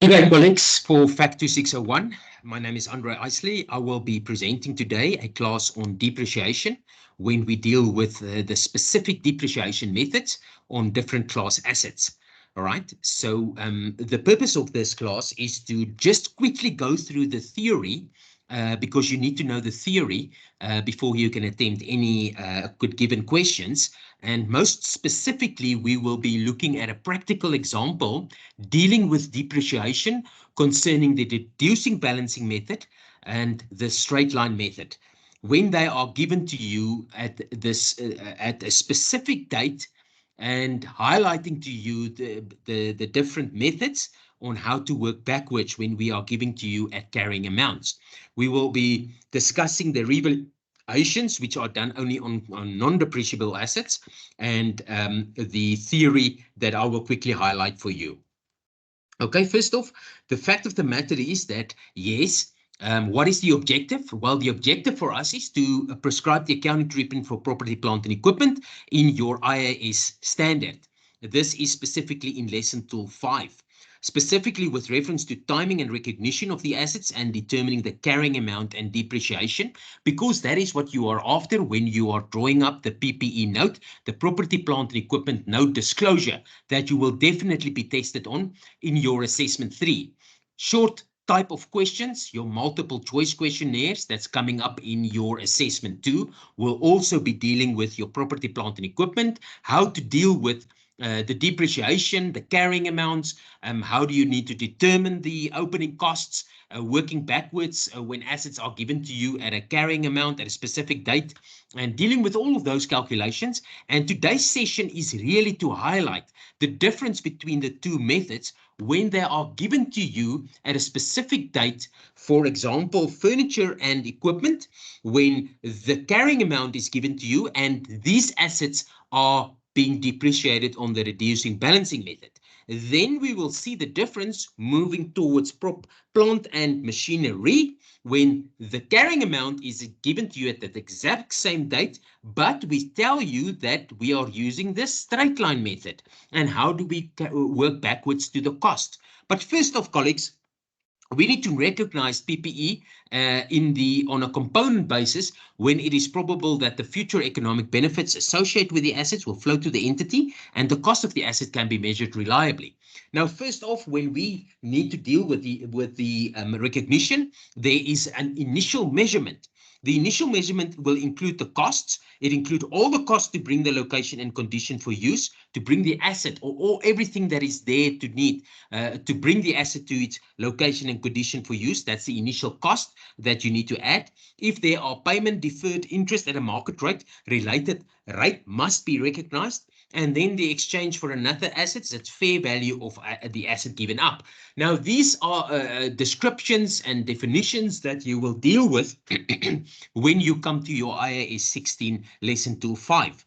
G'day colleagues, for FAC2601, my name is Andre Isley. I will be presenting today a class on depreciation when we deal with the specific depreciation methods on different class assets. All right, so the purpose of this class is to just quickly go through the theory because you need to know the theory before you can attempt any good given questions. And most specifically, we will be looking at a practical example dealing with depreciation concerning the deducing balancing method and the straight line method. When they are given to you at a specific date and highlighting to you the different methods on how to work backwards when we are giving to you at carrying amounts. We will be discussing the revaluations, which are done only on non-depreciable assets, and the theory that I will quickly highlight for you. Okay, first off, the fact of the matter is that, yes, what is the objective? Well, the objective for us is to prescribe the accounting treatment for property, plant, and equipment in your IAS standard. This is specifically in lesson tool 5, specifically with reference to timing and recognition of the assets and determining the carrying amount and depreciation, because that is what you are after when you are drawing up the PPE note, the property, plant, and equipment note disclosure that you will definitely be tested on in your assessment 3. Short type of questions, your multiple choice questionnaires that's coming up in your assessment 2 will also be dealing with your property, plant, and equipment, how to deal with the depreciation, the carrying amounts, how do you need to determine the opening costs, working backwards when assets are given to you at a carrying amount at a specific date, and dealing with all of those calculations. And today's session is really to highlight the difference between the two methods when they are given to you at a specific date. For example, furniture and equipment, when the carrying amount is given to you and these assets are being depreciated on the reducing balancing method. Then we will see the difference moving towards plant and machinery when the carrying amount is given to you at the exact same date, but we tell you that we are using the straight line method. And how do we work backwards to the cost? But first off, colleagues, we need to recognize PPE on a component basis when it is probable that the future economic benefits associated with the assets will flow to the entity and the cost of the asset can be measured reliably. Now, first off, when we need to deal with the recognition, there is an initial measurement. The initial measurement will include the costs. It includes all the costs to bring the location and condition for use, to bring the asset or everything that is there to need to bring the asset to its location and condition for use. That's the initial cost that you need to add. If there are payment deferred interest at a market rate, related rate must be recognized. And then the exchange for another asset, that's fair value of the asset given up. Now, these are descriptions and definitions that you will deal with when you come to your IAS 16 lesson tool 5.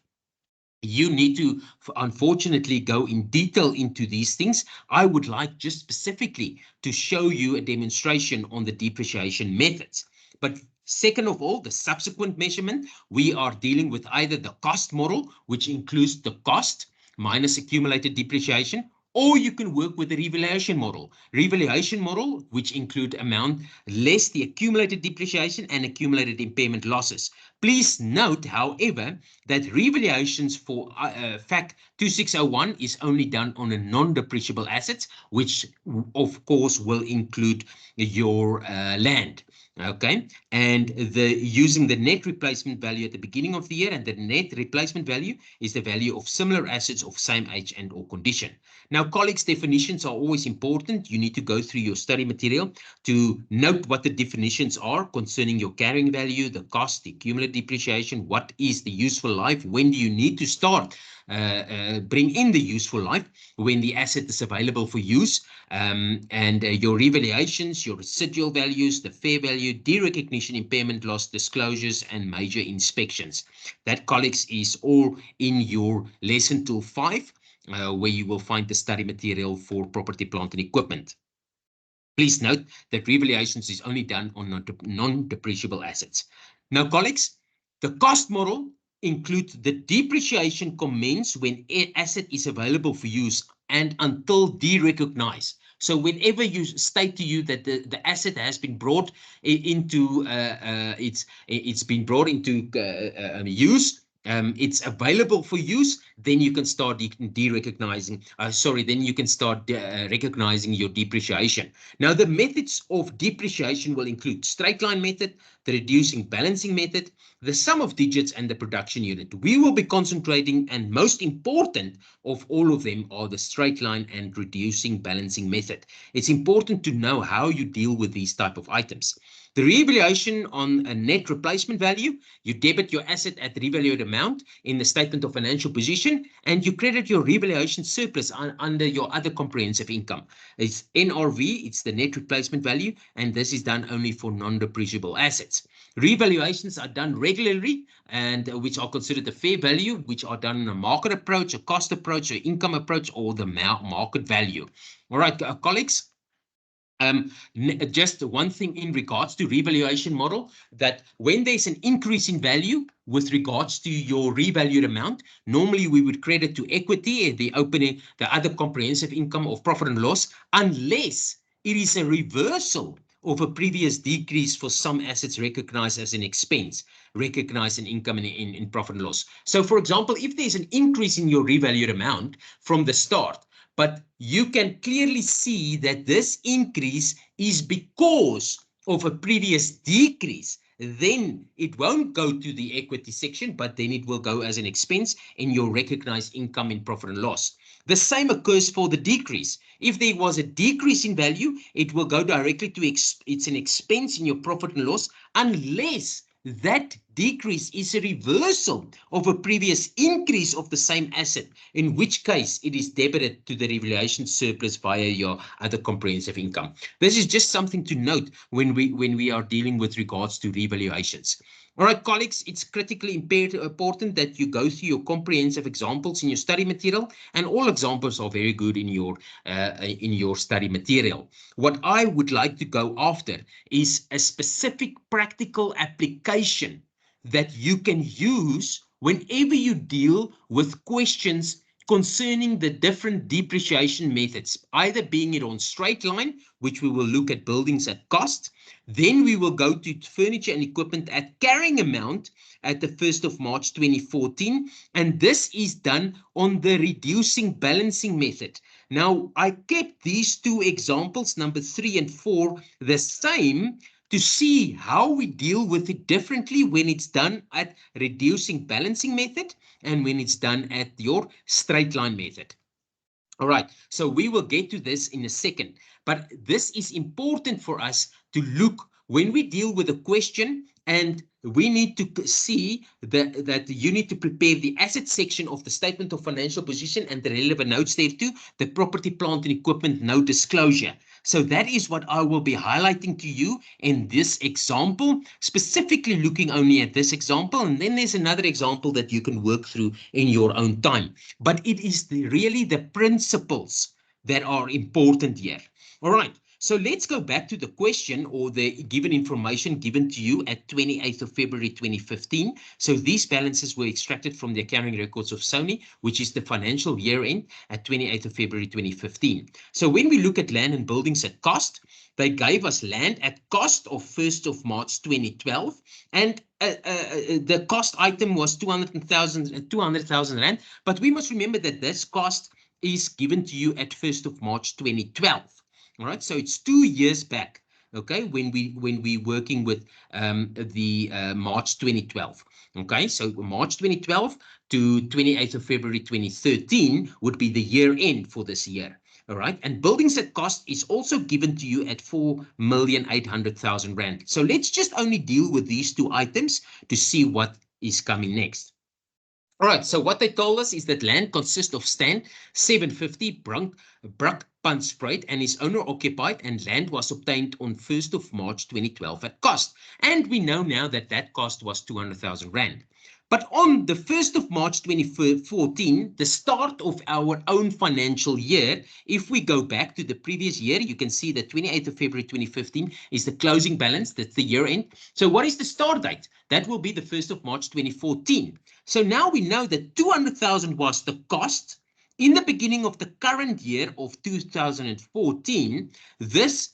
You need to, unfortunately, go in detail into these things. I would like just specifically to show you a demonstration on the depreciation methods. But second of all, the subsequent measurement, we are dealing with either the cost model, which includes the cost minus accumulated depreciation, or you can work with the revaluation model. Revaluation model, which include amount less the accumulated depreciation and accumulated impairment losses. Please note, however, that revaluations for FAC2601 is only done on a non-depreciable assets, which of course will include your land. Okay, and using the net replacement value at the beginning of the year, and the net replacement value is the value of similar assets of same age and or condition. Now, colleagues, definitions are always important. You need to go through your study material to note what the definitions are concerning your carrying value, the cost, the cumulative depreciation, what is the useful life, when do you need to start bring in the useful life, when the asset is available for use, and your revaluations, your residual values, the fair value, derecognition, impairment loss disclosures, and major inspections. That, colleagues, is all in your lesson tool 5, where you will find the study material for property, plant, and equipment. Please note that revaluations is only done on non-depreciable assets. Now, colleagues, the cost model includes the depreciation commence when an asset is available for use and until derecognized. So whenever you state to you that the asset has been brought into it's been brought into use, it's available for use, then you can start de-recognizing, then you can start recognizing your depreciation. Now, the methods of depreciation will include straight line method, the reducing balancing method, the sum of digits, and the production unit. We will be concentrating, and most important of all of them are the straight line and reducing balancing method. It's important to know how you deal with these type of items. The revaluation on a net replacement value, you debit your asset at revalued amount in the statement of financial position, and you credit your revaluation surplus under your other comprehensive income. It's NRV, it's the net replacement value, and this is done only for non-depreciable assets. Revaluations are done regularly, and which are considered the fair value, which are done in a market approach, a cost approach, or income approach, or the market value. All right, colleagues. Just one thing in regards to revaluation model, that when there's an increase in value with regards to your revalued amount, normally we would credit to equity, the other comprehensive income of profit and loss, unless it is a reversal of a previous decrease for some assets recognized as an expense, recognized in income in profit and loss. So, for example, if there's an increase in your revalued amount from the start, but you can clearly see that this increase is because of a previous decrease, then it won't go to the equity section, but then it will go as an expense in your recognized income in profit and loss. The same occurs for the decrease. If there was a decrease in value, it will go directly to it's an expense in your profit and loss, unless that decrease is a reversal of a previous increase of the same asset, in which case it is debited to the revaluation surplus via your other comprehensive income. This is just something to note when we are dealing with regards to revaluations. All right, colleagues, it's critically important that you go through your comprehensive examples in your study material, and all examples are very good in your study material. What I would like to go after is a specific practical application that you can use whenever you deal with questions concerning the different depreciation methods, either being it on straight line, which we will look at buildings at cost. Then we will go to furniture and equipment at carrying amount at the 1st of March 2014. And this is done on the reducing balancing method. Now, I kept these two examples, number 3 and 4, the same, to see how we deal with it differently when it's done at reducing balancing method and when it's done at your straight line method. All right, so we will get to this in a second, but this is important for us to look when we deal with a question, and we need to see that you need to prepare the asset section of the statement of financial position and the relevant notes thereto, the property, plant and equipment note disclosure. So that is what I will be highlighting to you in this example, specifically looking only at this example. And then there's another example that you can work through in your own time. But it is really the principles that are important here. All right. So let's go back to the question or the given information given to you at 28th of February 2015. So these balances were extracted from the accounting records of Sony, which is the financial year end at 28th of February 2015. So when we look at land and buildings at cost, they gave us land at cost of 1st of March 2012, and the cost item was 200,000 Rand. But we must remember that this cost is given to you at 1st of March 2012. All right, so it's 2 years back, okay, when we working with the March 2012. Okay, so March 2012 to 28th of February 2013 would be the year end for this year. All right, and buildings at cost is also given to you at 4,800,000 Rand. So let's just only deal with these two items to see what is coming next. All right, so what they told us is that land consists of stand 750 Brakpanspruit and is owner occupied, and land was obtained on 1st of March 2012 at cost. And we know now that that cost was 200,000 Rand. But on the 1st of March 2014, the start of our own financial year, if we go back to the previous year, you can see that 28th of February 2015 is the closing balance, that's the year end. So what is the start date? That will be the 1st of March 2014. So now we know that 200,000 was the cost, In the beginning of the current year of 2014, this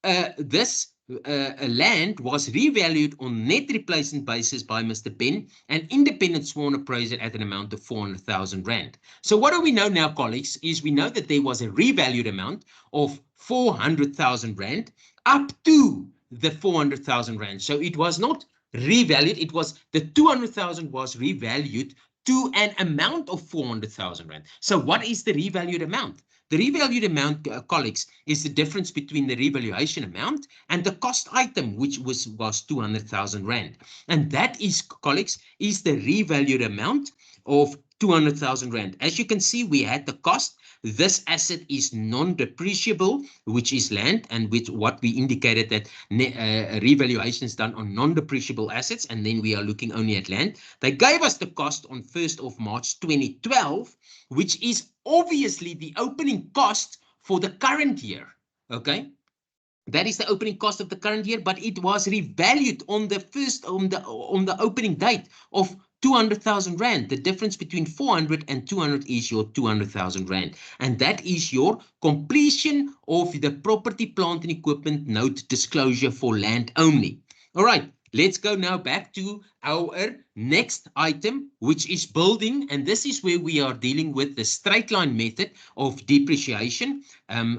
land was revalued on net replacement basis by Mr. Ben, an independent sworn appraiser, at an amount of 400,000 Rand. So what do we know now, colleagues, is we know that there was a revalued amount of 400,000 Rand up to the 400,000 Rand. So it was not revalued, it was the 200,000 was revalued to an amount of 400,000 Rand. So what is the revalued amount? The revalued amount, colleagues, is the difference between the revaluation amount and the cost item, which was 200,000 Rand. And that is, colleagues, is the revalued amount of 200,000 Rand. As you can see, we had the cost. This asset is non-depreciable, which is land, and with what we indicated that revaluation is done on non-depreciable assets, and then we are looking only at land. They gave us the cost on 1st of March 2012, which is obviously the opening cost for the current year. Okay, that is the opening cost of the current year, but it was revalued on the first on the opening date of 200,000 Rand. The difference between 400 and 200 is your 200,000 Rand. And that is your completion of the property, plant and equipment note disclosure for land only. All right, let's go now back to our next item, which is building. And this is where we are dealing with the straight line method of depreciation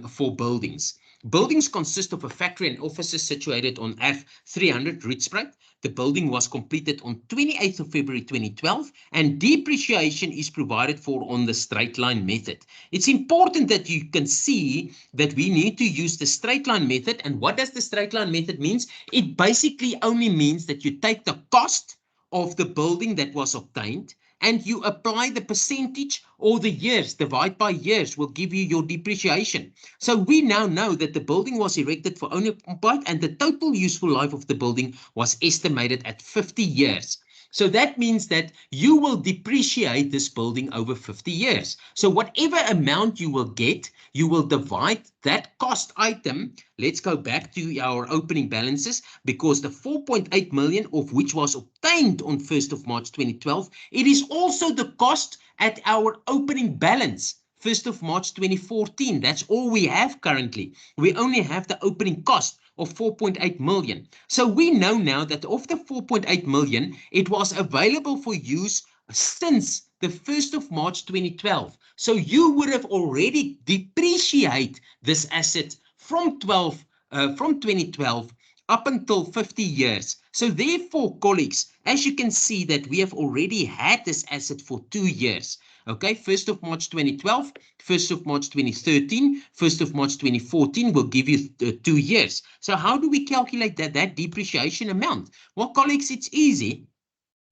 for buildings. Buildings consist of a factory and offices situated on F300 Rietspruit. The building was completed on 28th of February 2012, and depreciation is provided for on the straight line method. It's important that you can see that we need to use the straight line method. And what does the straight line method means? It basically only means that you take the cost of the building that was obtained and you apply the percentage, or the years, divide by years, will give you your depreciation. So we now know that the building was erected for only part, and the total useful life of the building was estimated at 50 years. So that means that you will depreciate this building over 50 years. So whatever amount you will get, you will divide that cost item. Let's go back to our opening balances, because the 4.8 million of which was obtained on 1st of March 2012, it is also the cost at our opening balance 1st of March 2014. That's all we have currently. We only have the opening cost of 4.8 million. So we know now that of the 4.8 million, it was available for use since the 1st of March 2012. So you would have already depreciated this asset from 2012 up until 50 years. So therefore, colleagues, as you can see that we have already had this asset for 2 years. Okay, 1st of March 2012, 1st of March 2013, 1st of March 2014 will give you 2 years. So how do we calculate that depreciation amount? Well, colleagues, it's easy.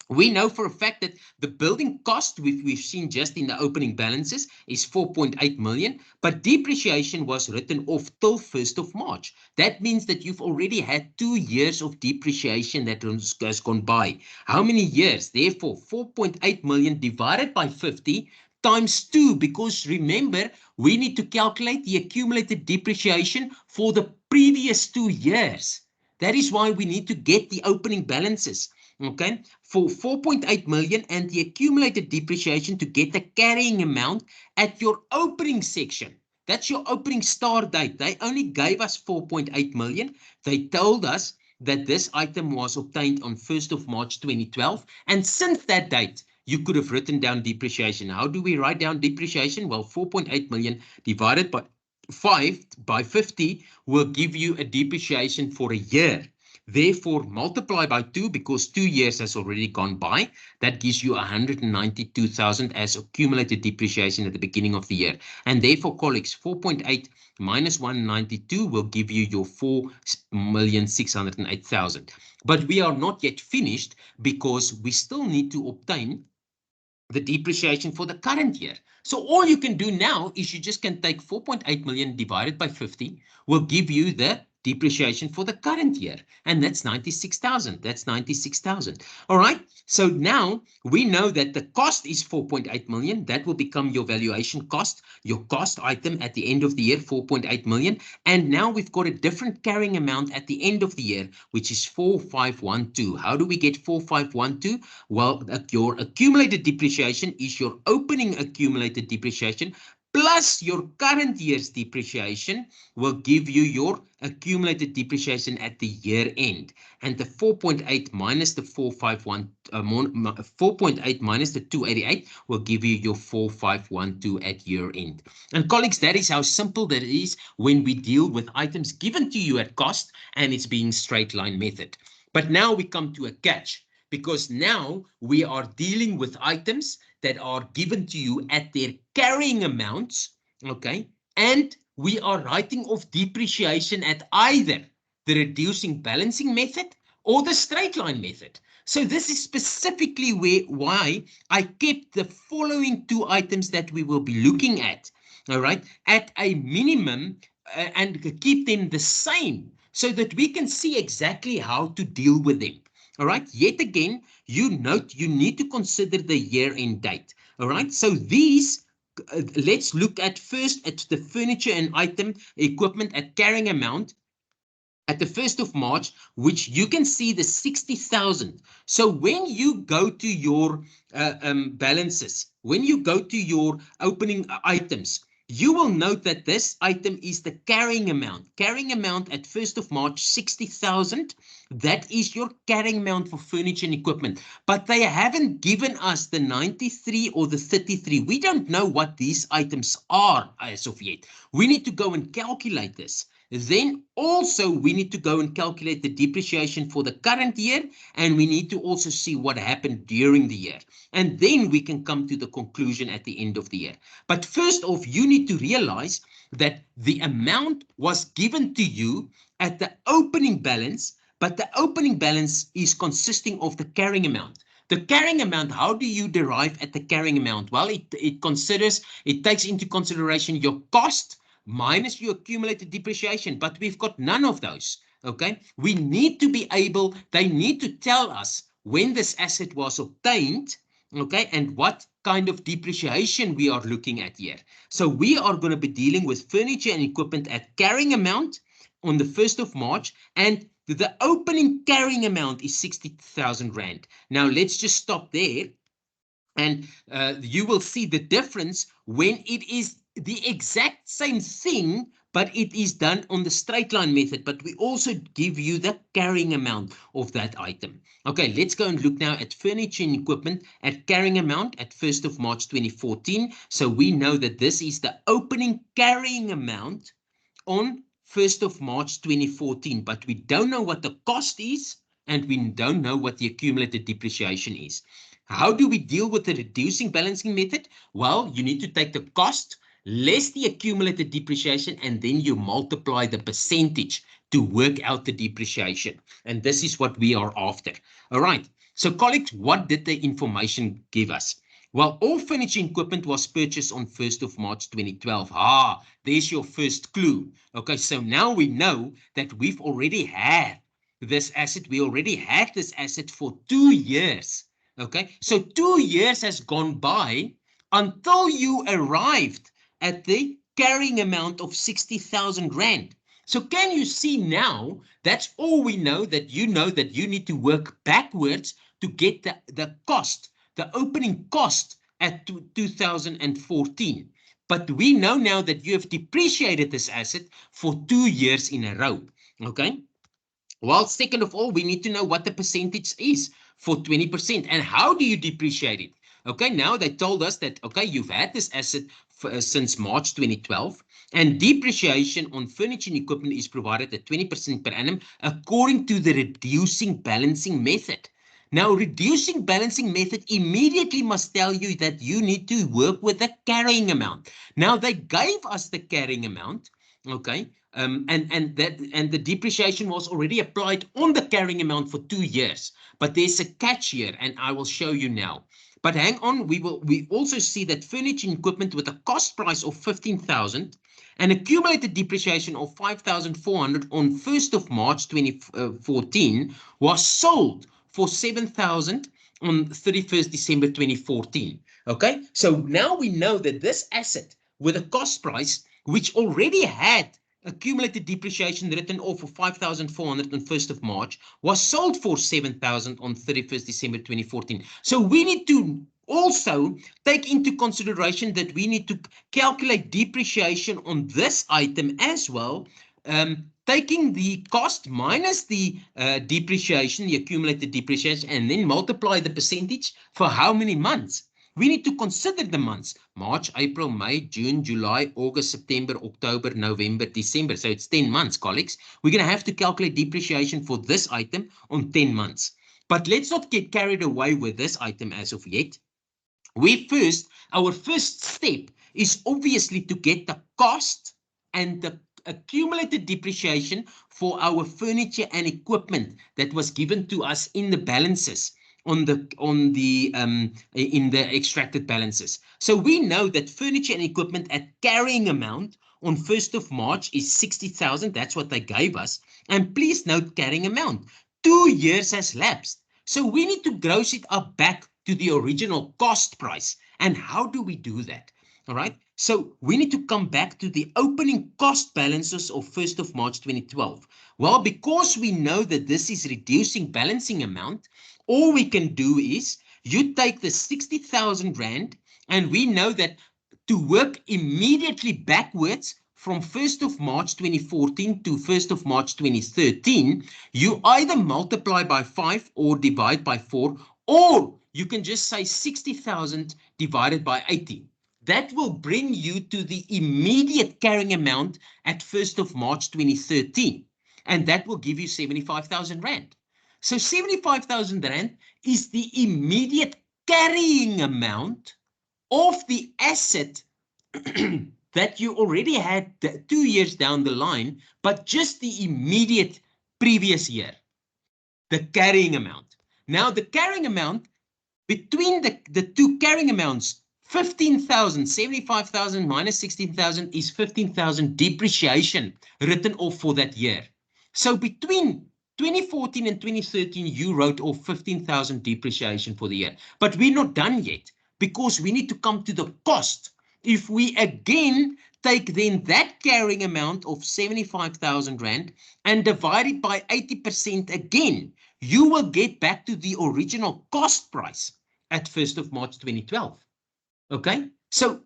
We know for a fact that the building cost we've seen just in the opening balances is 4.8 million, but depreciation was written off till 1st of March. That means that you've already had 2 years of depreciation that has gone by. How many years? Therefore, 4.8 million divided by 50 times 2, because remember, we need to calculate the accumulated depreciation for the previous 2 years. That is why we need to get the opening balances. Okay, for 4.8 million and the accumulated depreciation to get the carrying amount at your opening section. That's your opening start date. They only gave us 4.8 million. They told us that this item was obtained on 1st of March 2012. And since that date, you could have written down depreciation. How do we write down depreciation? Well, 4.8 million divided by 50 will give you a depreciation for a year. Therefore, multiply by 2, because 2 years has already gone by. That gives you 192,000 as accumulated depreciation at the beginning of the year. And therefore, colleagues, 4.8 minus 192 will give you your 4,608,000. But we are not yet finished, because we still need to obtain the depreciation for the current year. So all you can do now is you just can take 4.8 million divided by 50 will give you the depreciation for the current year, and that's 96,000. That's 96,000. All right. So now we know that the cost is 4.8 million. That will become your valuation cost, your cost item at the end of the year, 4.8 million. And now we've got a different carrying amount at the end of the year, which is 4512. How do we get 4512? Well, your accumulated depreciation is your opening accumulated depreciation plus your current year's depreciation will give you your accumulated depreciation at the year end. And the 4.8 minus the 4.8 minus the 288 will give you your 4512 at year end. And colleagues, that is how simple that is when we deal with items given to you at cost and it's being straight line method. But now we come to a catch, because now we are dealing with items that are given to you at their carrying amounts, okay? And we are writing off depreciation at either the reducing balancing method or the straight line method. So this is specifically why I kept the following two items that we will be looking at, all right, at a minimum and keep them the same so that we can see exactly how to deal with them. All right, yet again, you note you need to consider the year-end date. All right, so these, let's look at first at the furniture and item equipment at carrying amount at the 1st of March, which you can see the 60,000. So when you go to your balances, when you go to your opening items, you will note that this item is the carrying amount. Carrying amount at 1st of March, 60,000. That is your carrying amount for furniture and equipment. But they haven't given us the 93 or the 33. We don't know what these items are as of yet. We need to go and calculate this. Then also we need to go and calculate the depreciation for the current year, and we need to also see what happened during the year. And then we can come to the conclusion at the end of the year. But first off, you need to realize that the amount was given to you at the opening balance, but the opening balance is consisting of the carrying amount. The carrying amount, how do you derive at the carrying amount? Well, it takes into consideration your cost minus your accumulated depreciation, but we've got none of those. Okay, we need to be able, they need to tell us when this asset was obtained, okay, and what kind of depreciation we are looking at here. So we are going to be dealing with furniture and equipment at carrying amount on the 1st of March, and the opening carrying amount is 60,000 Rand. Now let's just stop there, and you will see the difference when it is the exact same thing, but it is done on the straight line method. But we also give you the carrying amount of that item. Okay, let's go and look now at furniture and equipment at carrying amount at 1st of March 2014. So we know that this is the opening carrying amount on 1st of March 2014, but we don't know what the cost is, and we don't know what the accumulated depreciation is. How do we deal with the reducing balancing method? Well, you need to take the cost less the accumulated depreciation, and then you multiply the percentage to work out the depreciation. And this is what we are after. All right. So colleagues, what did the information give us? Well, all furniture and equipment was purchased on 1st of March 2012. There's your first clue. Okay, so now we know that we've already had this asset. We already had this asset for 2 years. Okay, so 2 years has gone by until you arrived at the carrying amount of 60,000 Rand. So can you see now, that's all we know, that you need to work backwards to get the cost, the opening cost at 2014. But we know now that you have depreciated this asset for 2 years in a row. Okay. Well, second of all, we need to know what the percentage is for 20%, and how do you depreciate it? Okay, now they told us that, okay, you've had this asset since March 2012, and depreciation on furniture and equipment is provided at 20% per annum according to the reducing balancing method. Now, reducing balancing method immediately must tell you that you need to work with the carrying amount. Now, they gave us the carrying amount, okay, and the depreciation was already applied on the carrying amount for 2 years. But there's a catch here, and I will show you now. But hang on, we also see that furniture and equipment with a cost price of 15,000 and accumulated depreciation of 5,400 on 1st of March 2014 was sold for 7,000 on 31st December 2014. Okay, so now we know that this asset with a cost price, which already had accumulated depreciation written off for 5,400 on 1st of March, was sold for 7,000 on 31st December 2014. So we need to also take into consideration that we need to calculate depreciation on this item as well, taking the cost minus the depreciation, the accumulated depreciation, and then multiply the percentage for how many months. We need to consider the months: March, April, May, June, July, August, September, October, November, December. So it's 10 months, colleagues. We're going to have to calculate depreciation for this item on 10 months. But let's not get carried away with this item as of yet. Our first step is obviously to get the cost and the accumulated depreciation for our furniture and equipment that was given to us in the balances in the extracted balances. So we know that furniture and equipment at carrying amount on 1st of March is 60,000. That's what they gave us. And please note carrying amount. 2 years has lapsed. So we need to gross it up back to the original cost price. And how do we do that? All right. So we need to come back to the opening cost balances of 1st of March 2012. Well, because we know that this is reducing balancing amount, all we can do is you take the 60,000 Rand, and we know that to work immediately backwards from 1st of March 2014 to 1st of March 2013, you either multiply by 5 or divide by 4, or you can just say 60,000 divided by 80. That will bring you to the immediate carrying amount at 1st of March 2013, and that will give you 75,000 Rand. So 75,000 Rand is the immediate carrying amount of the asset that you already had 2 years down the line, but just the immediate previous year, the carrying amount. Now, the carrying amount, between the two carrying amounts, 15,000, 75,000 minus 16,000 is 15,000 depreciation written off for that year. So between 2014 and 2013, you wrote off 15,000 depreciation for the year. But we're not done yet, because we need to come to the cost. If we again take then that carrying amount of 75,000 Rand and divide it by 80% again, you will get back to the original cost price at 1st of March 2012. Okay, so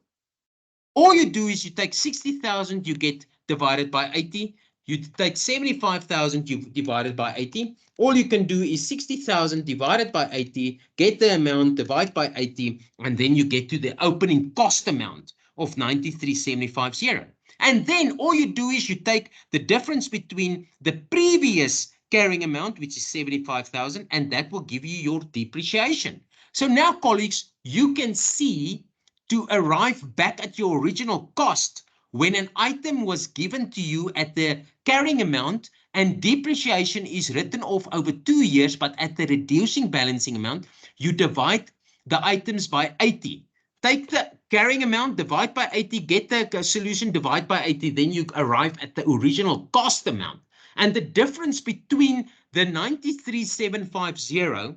all you do is you take 60,000, you get divided by 80. You take 75,000, you divide it by 80. All you can do is 60,000 divided by 80, get the amount, divide by 80, and then you get to the opening cost amount of 93,750. And then all you do is you take the difference between the previous carrying amount, which is 75,000, and that will give you your depreciation. So now, colleagues, you can see to arrive back at your original cost when an item was given to you at the carrying amount and depreciation is written off over 2 years, but at the reducing balancing amount, you divide the items by 80. Take the carrying amount, divide by 80, get the solution, divide by 80, then you arrive at the original cost amount. And the difference between the 93,750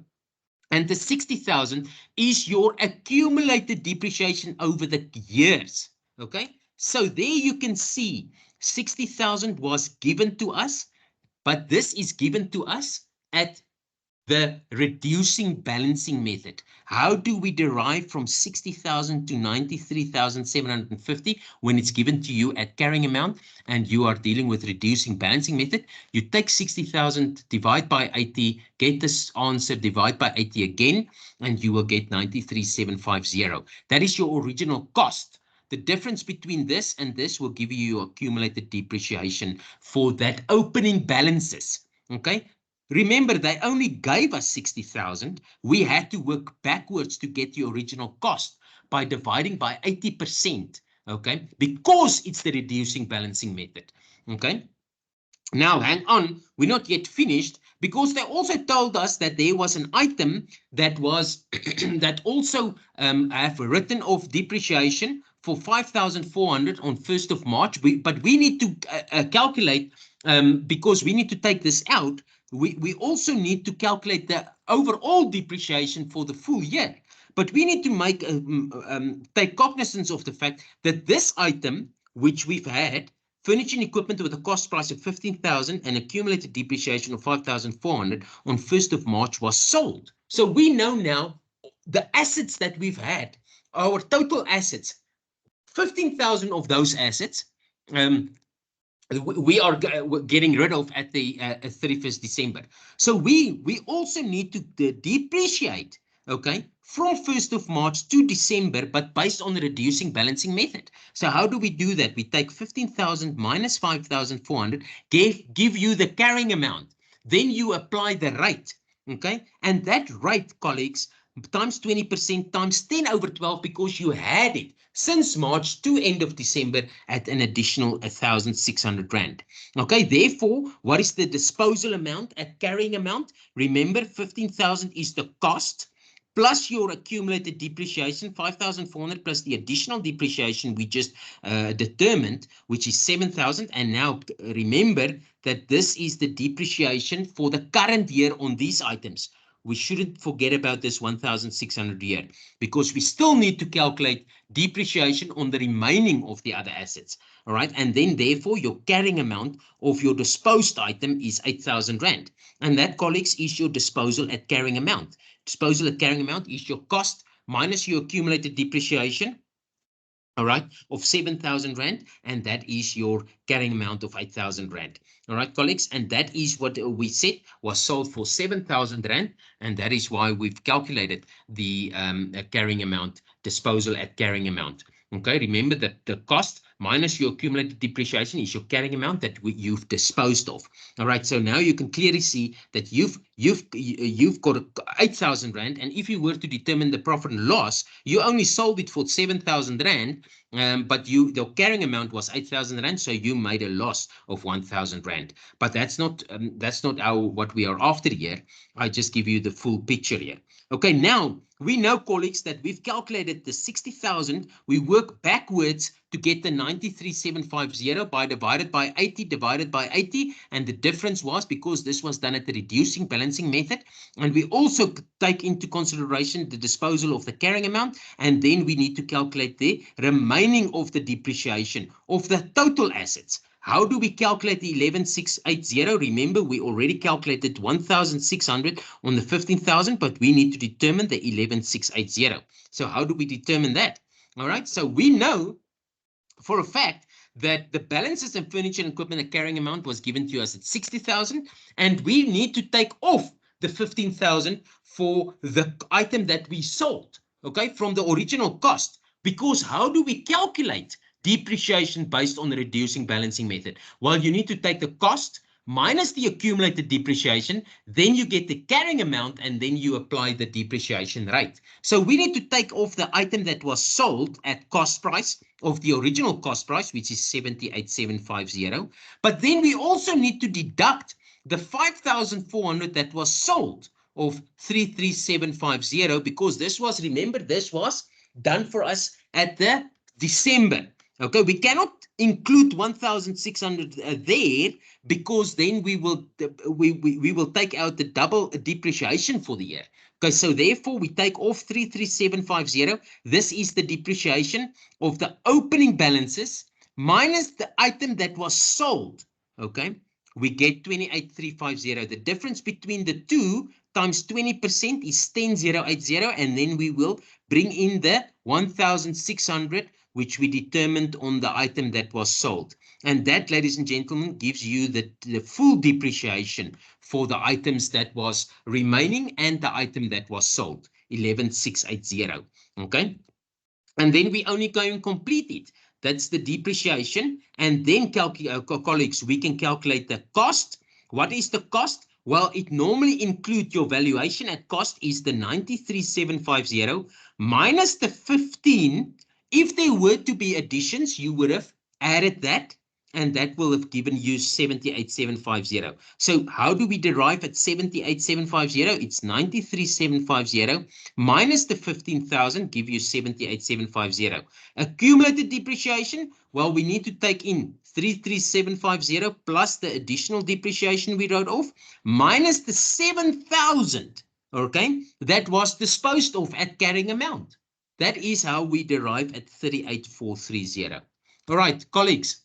and the 60,000 is your accumulated depreciation over the years. Okay, so there you can see 60,000 was given to us, but this is given to us at the reducing balancing method. How do we derive from 60,000 to 93,750 when it's given to you at carrying amount and you are dealing with reducing balancing method? You take 60,000, divide by 80, get this answer, divide by 80 again, and you will get 93,750. That is your original cost. The difference between this and this will give you your accumulated depreciation for that opening balances. Okay. Remember, they only gave us 60,000. We had to work backwards to get the original cost by dividing by 80%, okay? Because it's the reducing balancing method, okay? Now, hang on, we're not yet finished, because they also told us that there was an item that was that also have written off depreciation for 5,400 on 1st of March. But we need to calculate, because we need to take this out. We also need to calculate the overall depreciation for the full year. But we need to make take cognizance of the fact that this item, which we've had, furniture and equipment with a cost price of 15,000 and accumulated depreciation of 5,400 on 1st of March was sold. So we know now the assets that we've had, our total assets, 15,000 of those assets, we are getting rid of at the 31st December. So we also need to depreciate, okay, from 1st of March to December, but based on the reducing balancing method. So how do we do that? We take 15,000 minus 5,400, give you the carrying amount. Then you apply the rate, okay? And that rate, colleagues, times 20% times 10 over 12, because you had it since March to end of December at an additional 1,600 Rand. Okay, therefore, what is the disposal amount at carrying amount? Remember, 15,000 is the cost plus your accumulated depreciation, 5,400 plus the additional depreciation we just determined, which is 7,000. And now remember that this is the depreciation for the current year on these items. We shouldn't forget about this 1,600 year, because we still need to calculate depreciation on the remaining of the other assets. All right. And then therefore your carrying amount of your disposed item is 8,000 Rand. And that, colleagues, is your disposal at carrying amount. Disposal at carrying amount is your cost minus your accumulated depreciation, all right, of 7,000 Rand, and that is your carrying amount of 8,000 Rand. All right, colleagues, and that is what we said was sold for 7,000 Rand, and that is why we've calculated the carrying amount, disposal at carrying amount. Okay, remember that the cost minus your accumulated depreciation is your carrying amount that you've disposed of. All right, so now you can clearly see that you've got 8,000 Rand, and if you were to determine the profit and loss, you only sold it for 7,000 Rand, but the carrying amount was 8,000 Rand, so you made a loss of 1,000 Rand. But that's not what we are after here. I just give you the full picture here. Okay, now we know, colleagues, that we've calculated the 60,000. We work backwards to get the 93,750 divided by 80 divided by 80. And the difference was because this was done at the reducing balancing method. And we also take into consideration the disposal of the carrying amount. And then we need to calculate the remaining of the depreciation of the total assets. How do we calculate the 11,680? Remember, we already calculated 1,600 on the 15,000, but we need to determine the 11,680. So how do we determine that? All right, so we know for a fact that the balances and furniture and equipment at carrying amount was given to us at 60,000, and we need to take off the 15,000 for the item that we sold, okay, from the original cost. Because how do we calculate depreciation based on the reducing balancing method? Well, you need to take the cost minus the accumulated depreciation, then you get the carrying amount, and then you apply the depreciation rate. So we need to take off the item that was sold at cost price of the original cost price, which is 78,750. But then we also need to deduct the 5,400 that was sold of 33,750, because this was, remember, this was done for us at the December. Okay, we cannot include 1,600 there, because then we will take out the double depreciation for the year. Okay, so therefore we take off 33,750. This is the depreciation of the opening balances minus the item that was sold. Okay, we get 28,350. The difference between the two times 20% is 10,080, and then we will bring in the 1,600, which we determined on the item that was sold. And that, ladies and gentlemen, gives you the full depreciation for the items that was remaining and the item that was sold, 11,680. Okay, and then we only go and complete it. That's the depreciation. And then, colleagues, we can calculate the cost. What is the cost? Well, it normally includes your valuation at cost is the 93,750 minus the 15. If there were to be additions, you would have added that. and that will have given you 78,750. So how do we derive at 78,750? It's 93,750 minus the 15,000 give you 78,750. Accumulated depreciation, well, we need to take in 33,750 plus the additional depreciation we wrote off minus the 7,000, okay, that was disposed of at carrying amount. That is how we derive at 38,430. All right, colleagues.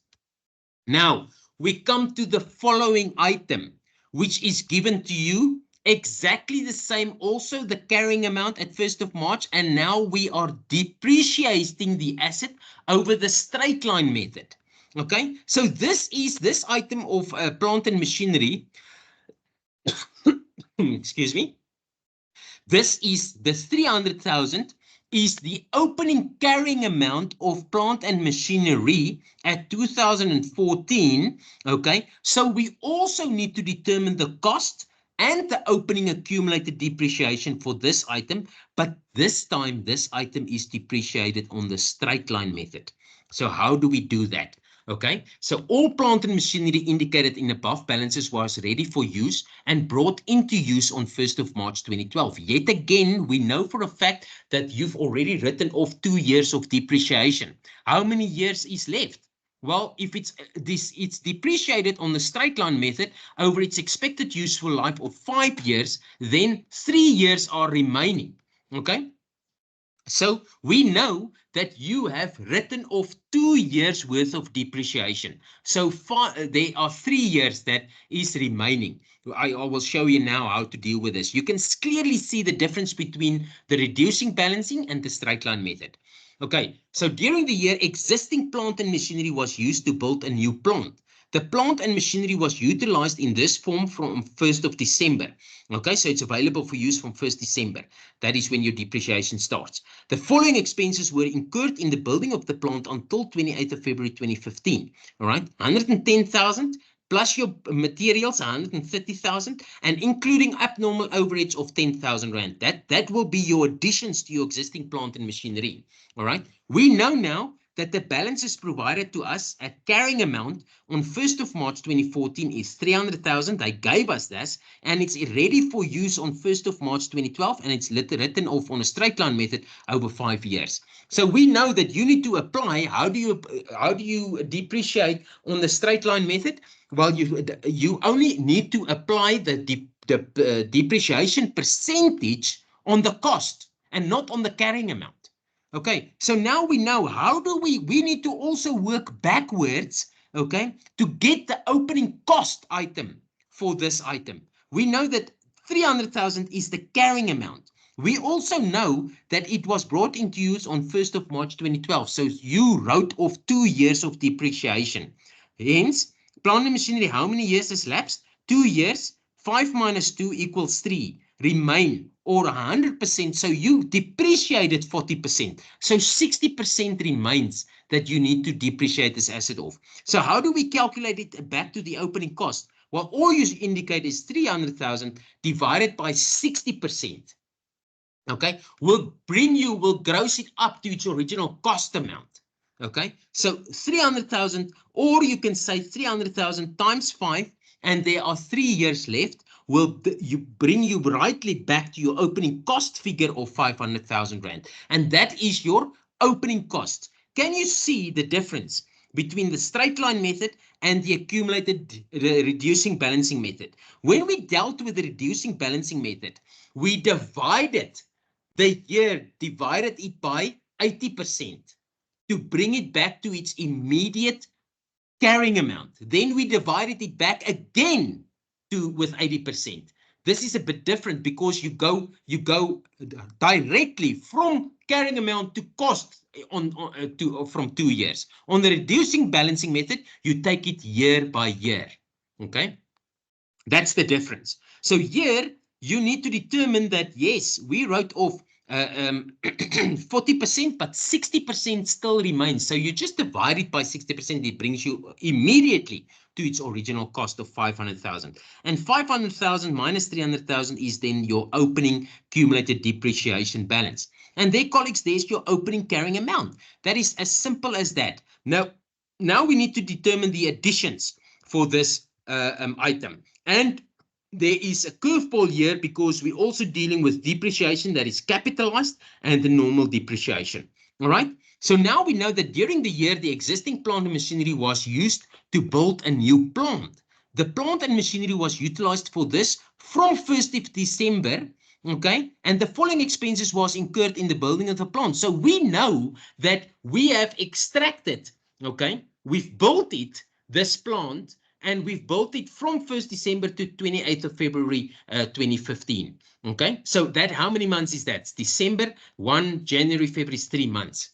Now, we come to the following item, which is given to you exactly the same, also the carrying amount at 1st of March, and now we are depreciating the asset over the straight line method. Okay, so this item of plant and machinery, excuse me, this is the 300,000 is the opening carrying amount of plant and machinery at 2014. Okay, so we also need to determine the cost and the opening accumulated depreciation for this item, but this time this item is depreciated on the straight line method. So how do we do that? Okay, so all plant and machinery indicated in above balances was ready for use and brought into use on 1st of March 2012. Yet again, we know for a fact that you've already written off 2 years of depreciation. How many years is left? Well, if it's depreciated on the straight line method over its expected useful life of 5 years, then 3 years are remaining. Okay. So we know that you have written off 2 years worth of depreciation. So far, there are 3 years that is remaining. I will show you now how to deal with this. You can clearly see the difference between the reducing balancing and the straight line method. Okay, so during the year, existing plant and machinery was used to build a new plant. The plant and machinery was utilized in this form from 1st of December. Okay, so it's available for use from 1st December. That is when your depreciation starts. The following expenses were incurred in the building of the plant until 28th of February 2015. All right, 110,000 plus your materials, 130,000, and including abnormal overheads of 10,000 Rand. That will be your additions to your existing plant and machinery. All right, we know now that the balances provided to us at carrying amount on 1st of March 2014 is 300,000. They gave us this, and it's ready for use on 1st of March 2012, and it's written off on a straight line method over 5 years. So we know that you need to apply. How do you depreciate on the straight line method? Well, you only need to apply the depreciation percentage on the cost and not on the carrying amount. Okay, so now we know how do we need to also work backwards, okay, to get the opening cost item for this item. We know that 300,000 is the carrying amount. We also know that it was brought into use on 1st of March 2012. So you wrote off 2 years of depreciation. Hence, plant and machinery, how many years has lapsed? 2 years. 5 minus 2 equals 3. Remain or 100%. So you depreciated 40%. So 60% remains that you need to depreciate this asset off. So how do we calculate it back to the opening cost? Well, all you indicate is 300,000 divided by 60%. Okay, will gross it up to its original cost amount. Okay, so 300,000, or you can say 300,000 times 5, and there are 3 years left, will bring you rightly back to your opening cost figure of 500,000 Rand. And that is your opening cost. Can you see the difference between the straight line method and the accumulated reducing balancing method? When we dealt with the reducing balancing method, we divided the year, divided it by 80% to bring it back to its immediate carrying amount. Then we divided it back again with 80%. This is a bit different because you go directly from carrying amount to cost from 2 years. On the reducing balancing method, you take it year by year. Okay, that's the difference. So here you need to determine that yes, we wrote off 40%, but 60% still remains. So you just divide it by 60%, it brings you immediately to its original cost of 500,000. And 500,000 minus 300,000 is then your opening cumulated depreciation balance. And there, colleagues, there's your opening carrying amount. That is as simple as that. Now, now we need to determine the additions for this item. And there is a curveball here because we're also dealing with depreciation that is capitalized and the normal depreciation. All right. So now we know that during the year, the existing plant and machinery was used to build a new plant. The plant and machinery was utilized for this from 1st of December. Okay. And the following expenses was incurred in the building of the plant. So we know that we have extracted, okay, we've built it, this plant, and we've built it from 1st December to 28th of February 2015. Okay, so that, how many months is that? It's December, 1, January, February, 3 months.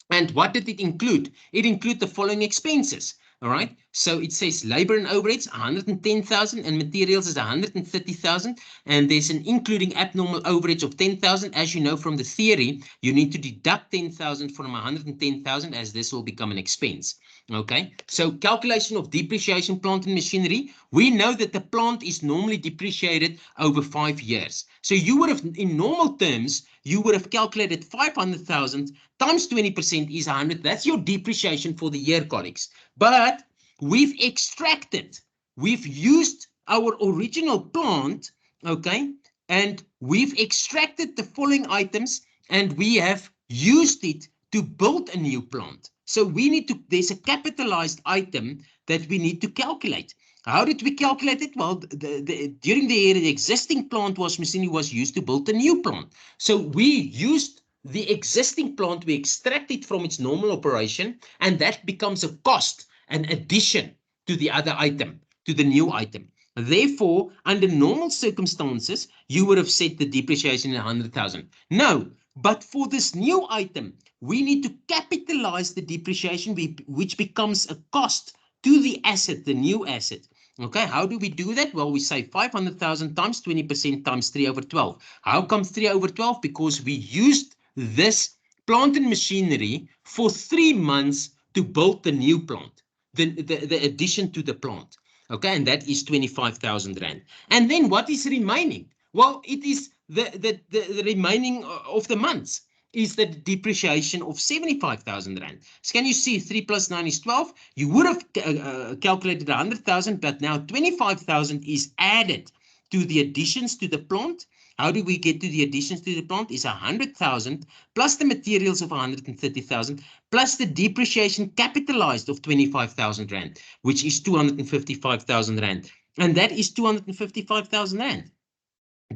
And what did it include? It included the following expenses. All right, so it says labor and overheads 110,000 and materials is 130,000, and there's an including abnormal overheads of 10,000. As you know from the theory, you need to deduct 10,000 from 110,000 as this will become an expense. Okay, so calculation of depreciation plant and machinery. We know that the plant is normally depreciated over 5 years. So you would have, in normal terms, you would have calculated 500,000 times 20% is 100. That's your depreciation for the year, colleagues. But we've extracted, we've used our original plant, okay, and we've extracted the following items and we have used it to build a new plant. So we need to, there's a capitalized item that we need to calculate. How did we calculate it? Well, during the year, the existing plant machinery was used to build a new plant. So we used the existing plant, we extract it from its normal operation, and that becomes a cost, an addition to the other item, to the new item. Therefore, under normal circumstances, you would have set the depreciation at 100,000. No, but for this new item, we need to capitalize the depreciation, which becomes a cost to the asset, the new asset. Okay, how do we do that? Well, we say 500,000 times 20% times 3 over 12. How come 3 over 12? Because we used this plant and machinery for 3 months to build the new plant, the addition to the plant. Okay, and that is 25,000 Rand. And then what is remaining? Well, it is the remaining of the months is the depreciation of 75,000 Rand. So can you see 3 plus 9 is 12? You would have calculated 100,000, but now 25,000 is added to the additions to the plant. How do we get to the additions to the plant? Is 100,000 plus the materials of 130,000 plus the depreciation capitalized of 25,000 Rand, which is 255,000 Rand. And that is 255,000 Rand.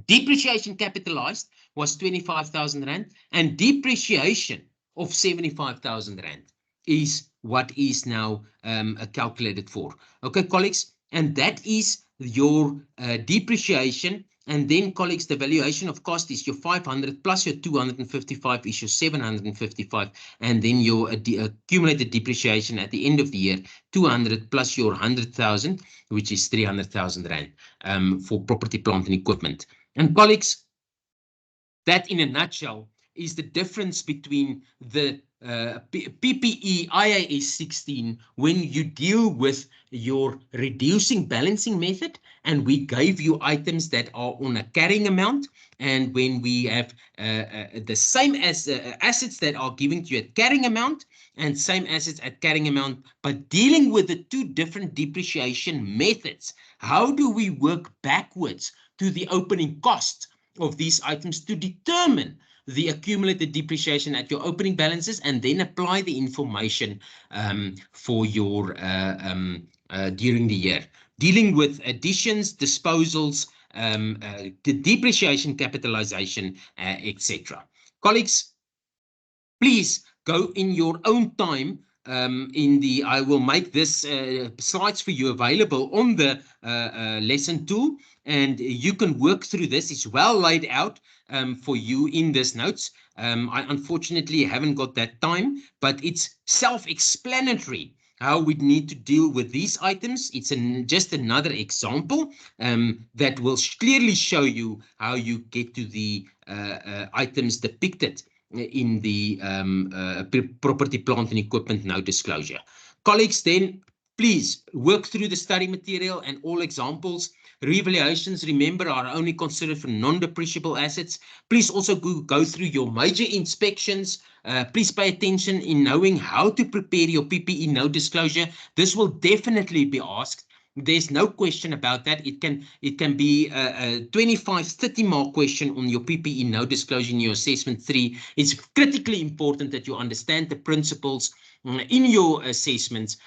Depreciation capitalized was 25,000 Rand, and depreciation of 75,000 Rand is what is now calculated for. Okay, colleagues, and that is your depreciation. And then, colleagues, the valuation of cost is your 500 plus your 255 is your 755. And then your accumulated depreciation at the end of the year, 200 plus your 100,000, which is 300,000 Rand for property, plant, and equipment. And colleagues, that in a nutshell is the difference between the PPE IAS 16 when you deal with your reducing balancing method, and we gave you items that are on a carrying amount, and when we have the same as assets that are given to you at carrying amount and same assets at carrying amount, but dealing with the two different depreciation methods. How do we work backwards to the opening cost of these items to determine the accumulated depreciation at your opening balances, and then apply the information for your during the year, dealing with additions, disposals, the depreciation, capitalization, etc. Colleagues, please go in your own time. I will make this slides for you available on the lesson tool, and you can work through this. It's well laid out for you in this notes. I unfortunately haven't got that time, but it's self-explanatory how we need to deal with these items. It's just another example that will clearly show you how you get to the items depicted in the property, plant, and equipment no disclosure. Colleagues, then Please work through the study material and all examples. Revaluations, remember, are only considered for non-depreciable assets. Please also go through your major inspections. Please pay attention in knowing how to prepare your PPE no disclosure. This will definitely be asked. There's no question about that. It can be a 25, 30 mark question on your PPE no disclosure in your assessment 3. It's critically important that you understand the principles in your assessments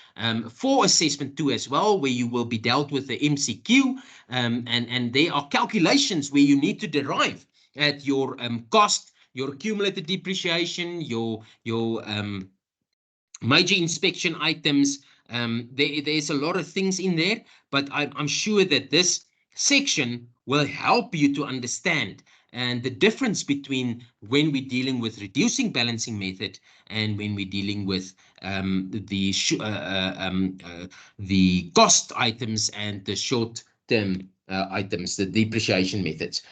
for assessment 2 as well, where you will be dealt with the MCQ, and there are calculations where you need to derive at your cost, your accumulated depreciation, your major inspection items. There's a lot of things in there, but I'm sure that this section will help you to understand and the difference between when we're dealing with reducing balancing method and when we're dealing with the cost items and the short-term items, the depreciation methods.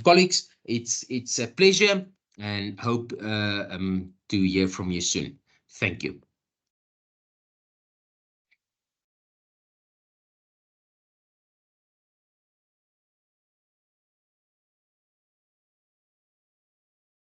Colleagues, it's a pleasure and hope to hear from you soon. Thank you.